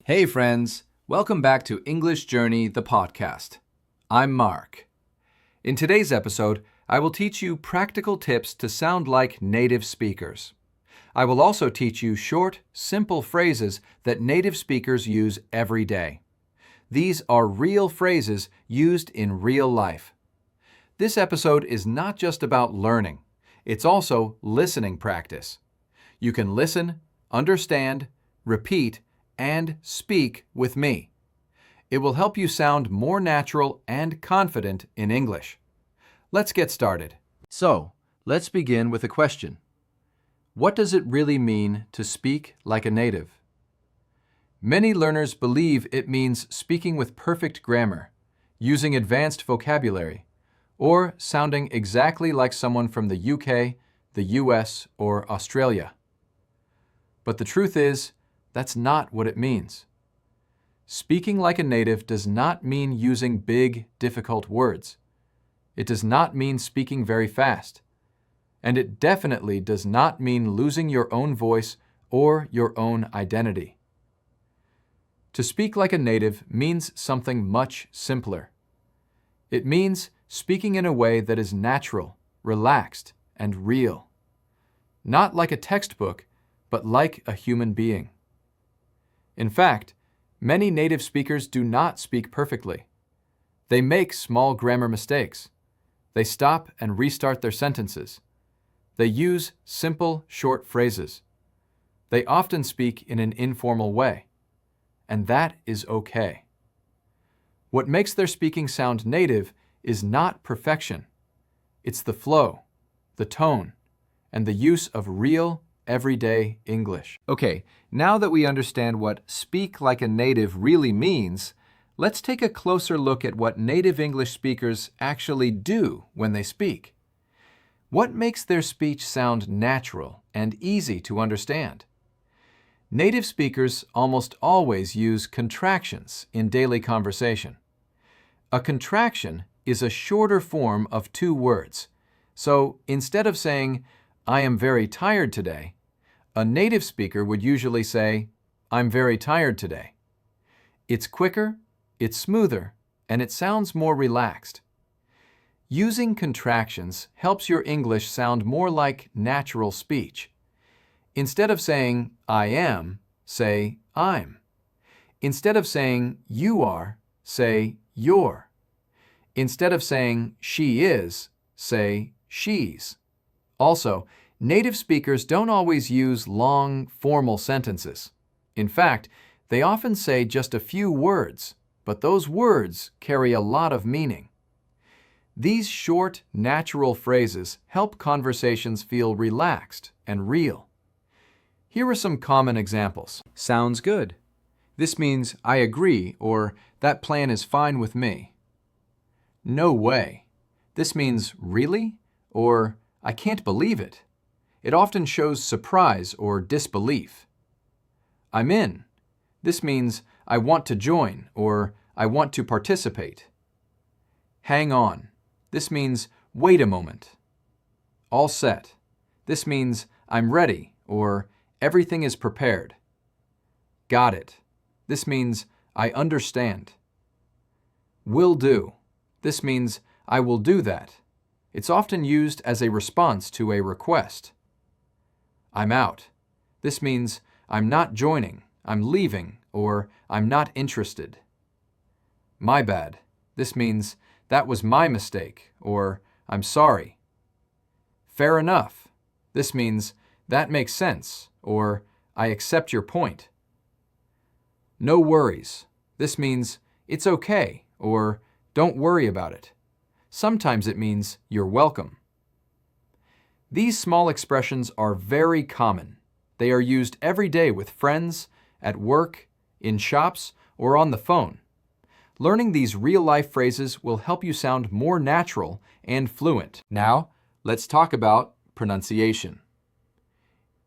Hey friends, welcome back to English Journey, the podcast. I'm Mark. In today's episode, I will teach you practical tips to sound like native speakers. I will also teach you short, simple phrases that native speakers use every day. These are real phrases used in real life. This episode is not just about learning, it's also listening practice. You can listen, understand, repeat, and speak with me. It will help you sound more natural and confident in English. Let's get started. So, let's begin with a question. What does it really mean to speak like a native? Many learners believe it means speaking with perfect grammar, using advanced vocabulary, or sounding exactly like someone from the UK, the US, or Australia. But the truth is, that's not what it means. Speaking like a native does not mean using big, difficult words. It does not mean speaking very fast. And it definitely does not mean losing your own voice or your own identity. To speak like a native means something much simpler. It means speaking in a way that is natural, relaxed, and real. Not like a textbook, but like a human being. In fact, many native speakers do not speak perfectly. They make small grammar mistakes. They stop and restart their sentences. They use simple, short phrases. They often speak in an informal way. And that is okay. What makes their speaking sound native is not perfection. It's the flow, the tone, and the use of real, everyday English. Okay, now that we understand what speak like a native really means, let's take a closer look at what native English speakers actually do when they speak. What makes their speech sound natural and easy to understand? Native speakers almost always use contractions in daily conversation. A contraction is a shorter form of two words. So instead of saying, "I am very tired today," a native speaker would usually say, "I'm very tired today." It's quicker, it's smoother, and it sounds more relaxed. Using contractions helps your English sound more like natural speech. Instead of saying, "I am," say, "I'm." Instead of saying, "You are," say, "You're." Instead of saying, "She is," say, "She's." Also, native speakers don't always use long, formal sentences. In fact, they often say just a few words, but those words carry a lot of meaning. These short, natural phrases help conversations feel relaxed and real. Here are some common examples. Sounds good. This means I agree or that plan is fine with me. No way. This means really or I can't believe it. It often shows surprise or disbelief. I'm in. This means I want to join or I want to participate. Hang on. This means wait a moment. All set. This means I'm ready or everything is prepared. Got it. This means I understand. Will do. This means I will do that. It's often used as a response to a request. I'm out. This means I'm not joining, I'm leaving, or I'm not interested. My bad. This means that was my mistake, or I'm sorry. Fair enough. This means that makes sense, or I accept your point. No worries. This means it's okay, or don't worry about it. Sometimes it means you're welcome. These small expressions are very common. They are used every day with friends, at work, in shops, or on the phone. Learning these real-life phrases will help you sound more natural and fluent. Now, let's talk about pronunciation.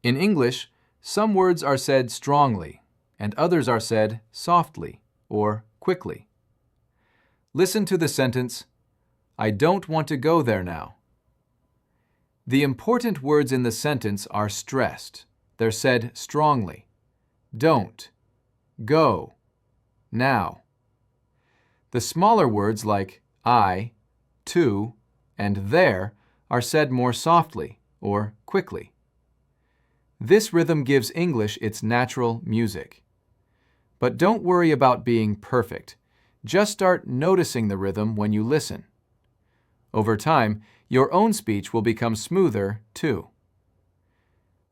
In English, some words are said strongly, and others are said softly or quickly. Listen to the sentence, "I don't want to go there now." The important words in the sentence are stressed. They're said strongly. Don't, go, now. The smaller words like I, to, and there are said more softly or quickly. This rhythm gives English its natural music. But don't worry about being perfect. Just start noticing the rhythm when you listen. Over time, your own speech will become smoother too.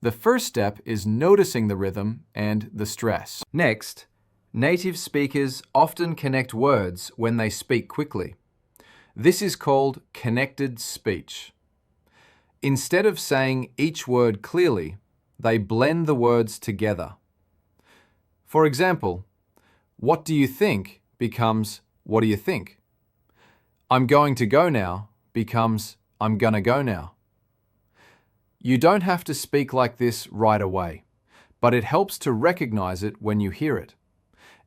The first step is noticing the rhythm and the stress. Next, native speakers often connect words when they speak quickly. This is called connected speech. Instead of saying each word clearly, they blend the words together. For example, what do you think becomes what do you think? I'm going to go now becomes I'm gonna go now. You don't have to speak like this right away, but it helps to recognize it when you hear it.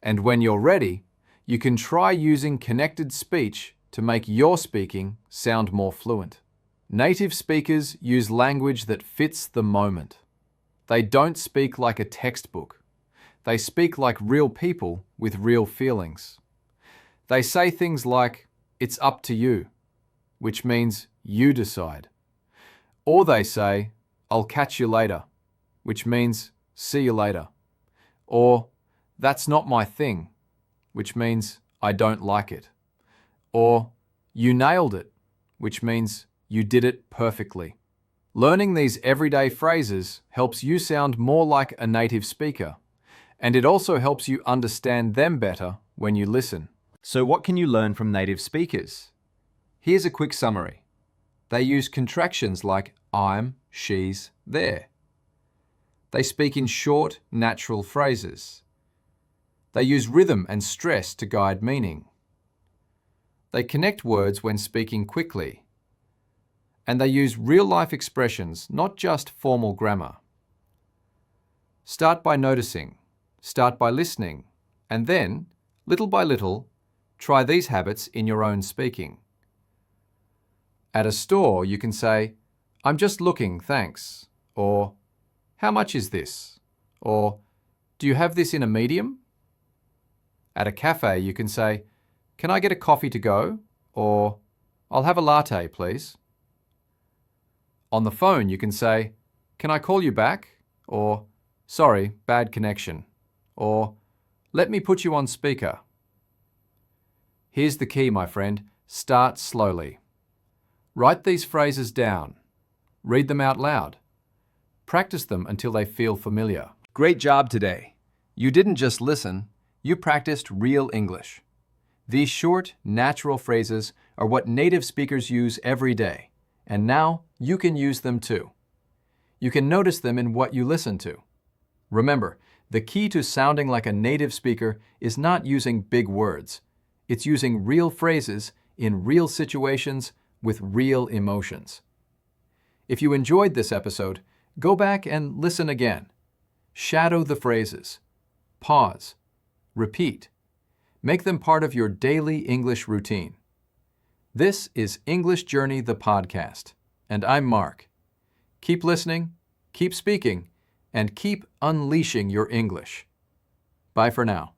And when you're ready, you can try using connected speech to make your speaking sound more fluent. Native speakers use language that fits the moment. They don't speak like a textbook. They speak like real people with real feelings. They say things like, "It's up to you," which means you decide. Or they say, "I'll catch you later," which means see you later. Or, "That's not my thing," which means I don't like it. Or, "You nailed it," which means you did it perfectly. Learning these everyday phrases helps you sound more like a native speaker, and it also helps you understand them better when you listen. So what can you learn from native speakers? Here's a quick summary. They use contractions like I'm, she's, they're. They speak in short, natural phrases. They use rhythm and stress to guide meaning. They connect words when speaking quickly. And they use real-life expressions, not just formal grammar. Start by noticing, start by listening, and then, little by little, try these habits in your own speaking. At a store, you can say, "I'm just looking, thanks," or "How much is this?" or "Do you have this in a medium?" At a cafe, you can say, "Can I get a coffee to go?" or "I'll have a latte, please." On the phone, you can say, "Can I call you back?" or "Sorry, bad connection," or "Let me put you on speaker." Here's the key, my friend. Start slowly. Write these phrases down. Read them out loud. Practice them until they feel familiar. Great job today. You didn't just listen, you practiced real English. These short, natural phrases are what native speakers use every day, and now you can use them too. You can notice them in what you listen to. Remember, the key to sounding like a native speaker is not using big words. It's using real phrases in real situations with real emotions. If you enjoyed this episode, go back and listen again. Shadow the phrases. Pause. Repeat. Make them part of your daily English routine. This is English Journey, the podcast, and I'm Mark. Keep listening, keep speaking, and keep unleashing your English. Bye for now.